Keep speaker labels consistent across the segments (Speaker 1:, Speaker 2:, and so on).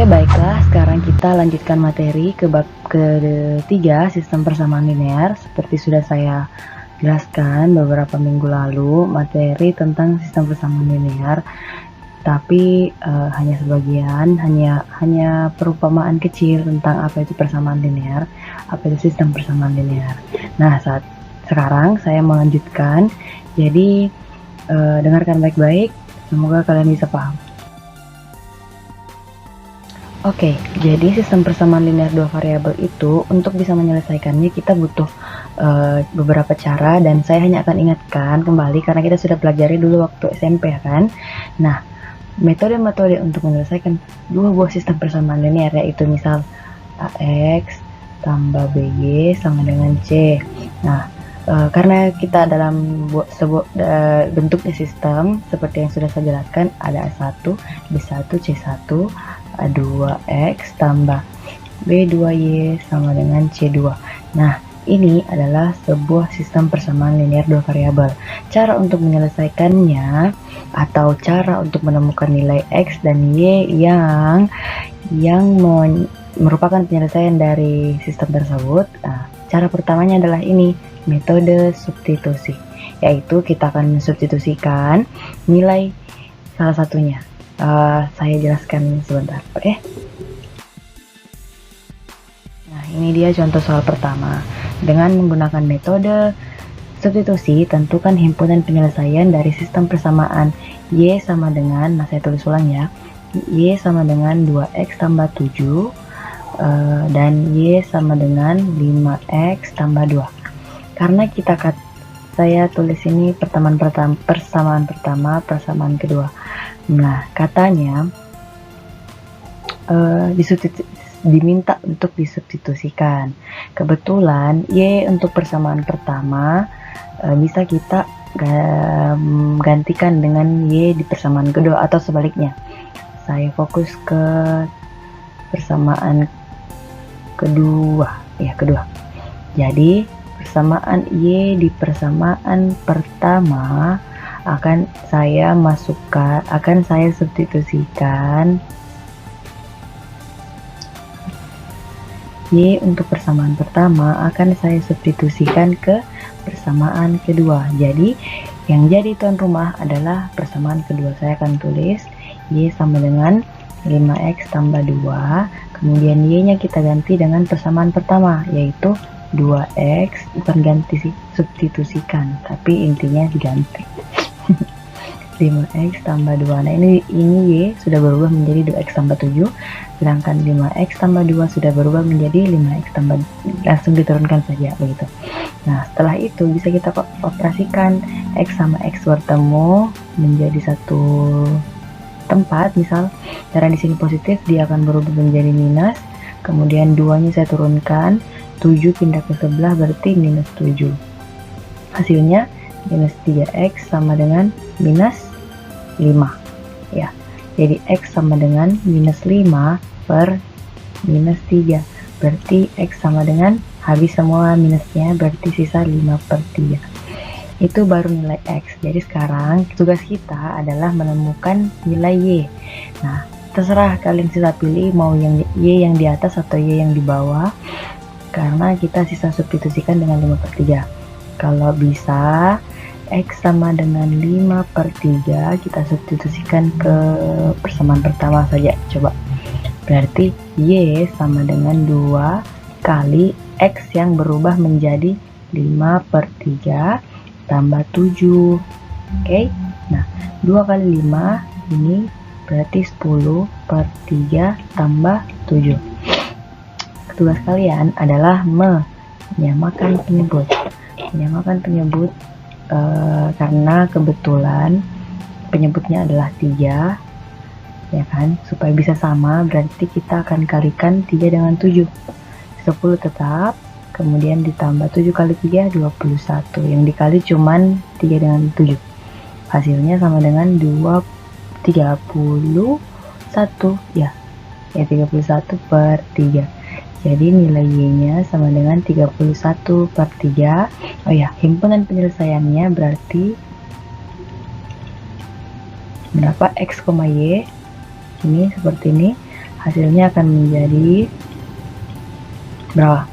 Speaker 1: Oke, baiklah. Sekarang kita lanjutkan materi ke bab ketiga, sistem persamaan linear. Seperti sudah saya jelaskan beberapa minggu lalu, materi tentang sistem persamaan linear, tapi hanya sebagian, hanya perumpamaan kecil tentang apa itu persamaan linear, apa itu sistem persamaan linear. Nah, sekarang saya melanjutkan. Jadi dengarkan baik-baik, semoga kalian bisa paham. Oke, jadi sistem persamaan linear dua variabel itu, untuk bisa menyelesaikannya kita butuh beberapa cara, dan saya hanya akan ingatkan kembali karena kita sudah pelajari dulu waktu SMP ya kan. Nah, metode-metode untuk menyelesaikan dua buah sistem persamaan linear, yaitu misal AX tambah BY sama dengan C. Nah, karena kita dalam bentuknya sistem seperti yang sudah saya jelaskan, ada A1, B1, C1, A2X tambah B2Y sama dengan C2. Nah, ini adalah sebuah sistem persamaan linear dua variabel. Cara untuk menyelesaikannya atau cara untuk menemukan nilai X dan Y yang merupakan penyelesaian dari sistem tersebut. Nah, cara pertamanya adalah ini, metode substitusi, yaitu kita akan mensubstitusikan nilai salah satunya. Saya jelaskan sebentar, oke? Nah, ini dia contoh soal pertama. Dengan menggunakan metode substitusi, tentukan himpunan penyelesaian dari sistem persamaan Y sama dengan, nah saya tulis ulang ya, Y sama dengan 2X tambah 7 dan Y sama dengan 5X tambah 2. Karena saya tulis ini persamaan pertama, persamaan kedua. Nah, katanya diminta untuk disubstitusikan. Kebetulan Y untuk persamaan pertama bisa kita gantikan dengan Y di persamaan kedua, atau sebaliknya. Saya fokus ke persamaan kedua. Jadi persamaan Y di persamaan pertama akan saya substitusikan Y untuk persamaan pertama akan saya substitusikan ke persamaan kedua. Jadi yang jadi tuan rumah adalah persamaan kedua. Saya akan tulis Y sama dengan 5X tambah 2, kemudian Y nya kita ganti dengan persamaan pertama, yaitu 2X, bukan substitusikan, tapi intinya diganti. 5X tambah 2. Nah, ini Y sudah berubah menjadi 2X tambah 7, sedangkan 5X tambah 2 sudah berubah menjadi 5X tambah, langsung diturunkan saja begitu. Nah, setelah itu bisa kita operasikan X sama X bertemu menjadi satu tempat. Misal cara di sini positif, dia akan berubah menjadi minus, kemudian 2 nya saya turunkan, 7 pindah ke sebelah berarti minus 7. Hasilnya minus 3X sama dengan minus 5 ya. Jadi X sama dengan minus 5 per minus 3, berarti X sama dengan, habis semua minusnya, berarti sisa 5 per 3. Itu baru nilai X. Jadi sekarang tugas kita adalah menemukan nilai Y. Nah, terserah kalian sisa pilih mau yang Y yang di atas atau Y yang di bawah, karena kita sisa substitusikan dengan 5 per 3. Kalau bisa X sama dengan 5 per 3 kita substitusikan ke persamaan pertama saja. Coba, berarti Y sama dengan 2 kali X yang berubah menjadi 5 per 3 tambah 7. Oke, nah 2 kali 5 ini berarti 10 per 3 tambah 7. Tugas kalian adalah menyamakan penyebut. Karena kebetulan penyebutnya adalah 3 ya kan, supaya bisa sama berarti kita akan kalikan 3 dengan 7, 10 tetap, kemudian ditambah 7 kali 3 21, yang dikali cuman 3 dengan 7, hasilnya sama dengan 31 ya 31 per 3. Jadi nilai Y-nya sama dengan 31 per 3. Oh ya, himpunan penyelesaiannya berarti berapa? X, Y. Ini seperti ini. hasilnya akan menjadi berapa?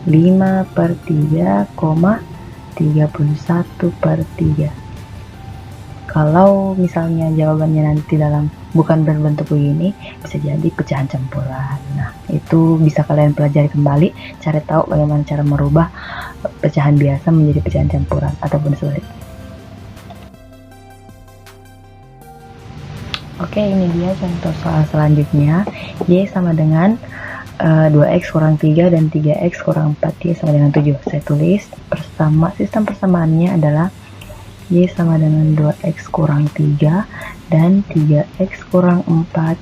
Speaker 1: 5/3,31/3. Kalau misalnya jawabannya nanti bukan berbentuk begini, bisa jadi pecahan campuran. Nah, itu bisa kalian pelajari kembali, cari tahu bagaimana cara merubah pecahan biasa menjadi pecahan campuran ataupun sulit. Oke, ini dia contoh soal selanjutnya. Y sama dengan 2x kurang 3 dan 3x kurang 4, Y sama dengan 7. Saya tulis sistem persamaannya adalah Y sama dengan 2x kurang 3 dan 3x kurang 4,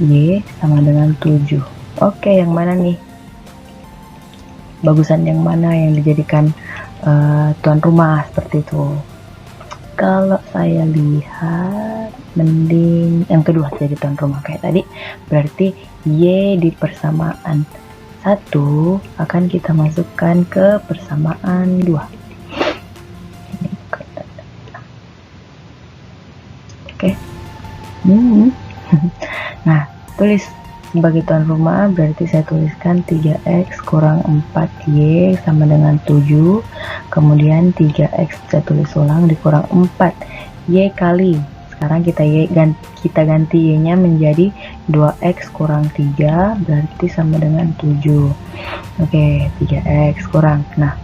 Speaker 1: Y sama dengan 7. Oke, yang mana nih? Bagusan yang mana yang dijadikan tuan rumah seperti itu? Kalau saya lihat mending yang kedua jadi tuan rumah kayak tadi. Berarti Y di persamaan 1 akan kita masukkan ke persamaan 2. Oke. Nah, tulis sebagai tuan rumah berarti saya tuliskan 3x kurang 4y sama dengan 7. Kemudian 3x saya tulis ulang dikurang 4 y kali. Sekarang kita ganti y-nya menjadi 2x kurang 3 berarti sama dengan 7. Oke, 3x kurang. Nah,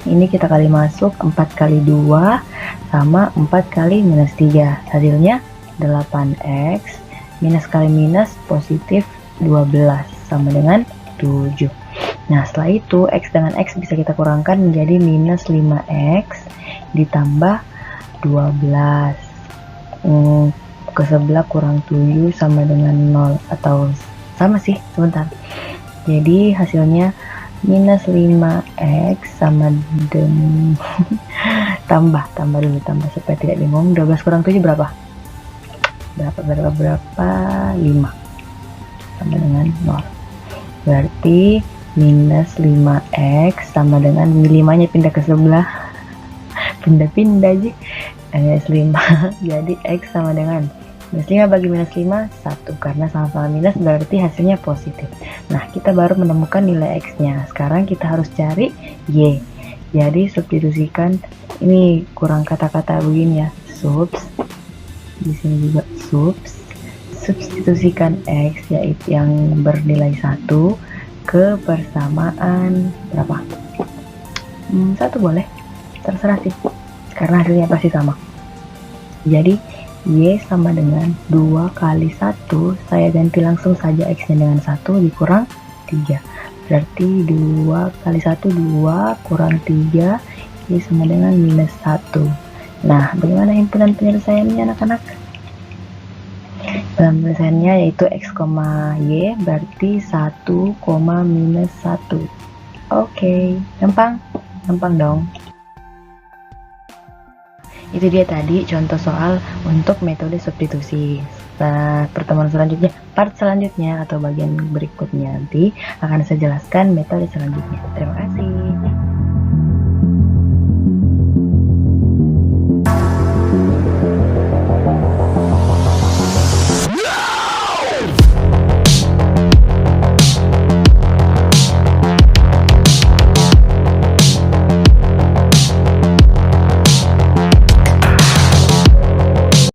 Speaker 1: ini kita kali masuk 4 kali 2 sama 4 kali minus 3. Hasilnya 8x minus kali minus positif 12 sama dengan 7. Nah, setelah itu x dengan x bisa kita kurangkan menjadi minus 5x ditambah 12. Ke sebelah kurang 7 sama dengan 0 atau sama sih, sebentar. Jadi hasilnya minus 5x sama dengan tambah dulu supaya tidak bingung. 12 kurang 7 berapa? 5 sama dengan 0. Berarti minus 5x sama dengan 5 nya pindah ke sebelah, pindah aja, minus 5 jadi x sama dengan minus 5 bagi minus 5 1, karena sama-sama minus berarti hasilnya positif. Nah, kita baru menemukan nilai x nya. Sekarang kita harus cari y. Jadi substitusikan, ini kurang kata-kata begini ya, di sini juga substitusikan x yaitu yang bernilai 1 ke persamaan berapa? 1 boleh, terserah sih, karena hasilnya pasti sama. Jadi y sama dengan 2 kali 1, saya ganti langsung saja x nya dengan 1 dikurang 3. Berarti 2 kali 1 2 kurang 3, y sama dengan minus 1. Nah, bagaimana himpunan penyelesaiannya anak-anak? Penyelesaiannya yaitu x, y berarti 1, minus 1. Oke, gampang dong. Itu dia tadi contoh soal untuk metode substitusi. Nah, part selanjutnya atau bagian berikutnya nanti akan saya jelaskan metode selanjutnya. Terima kasih.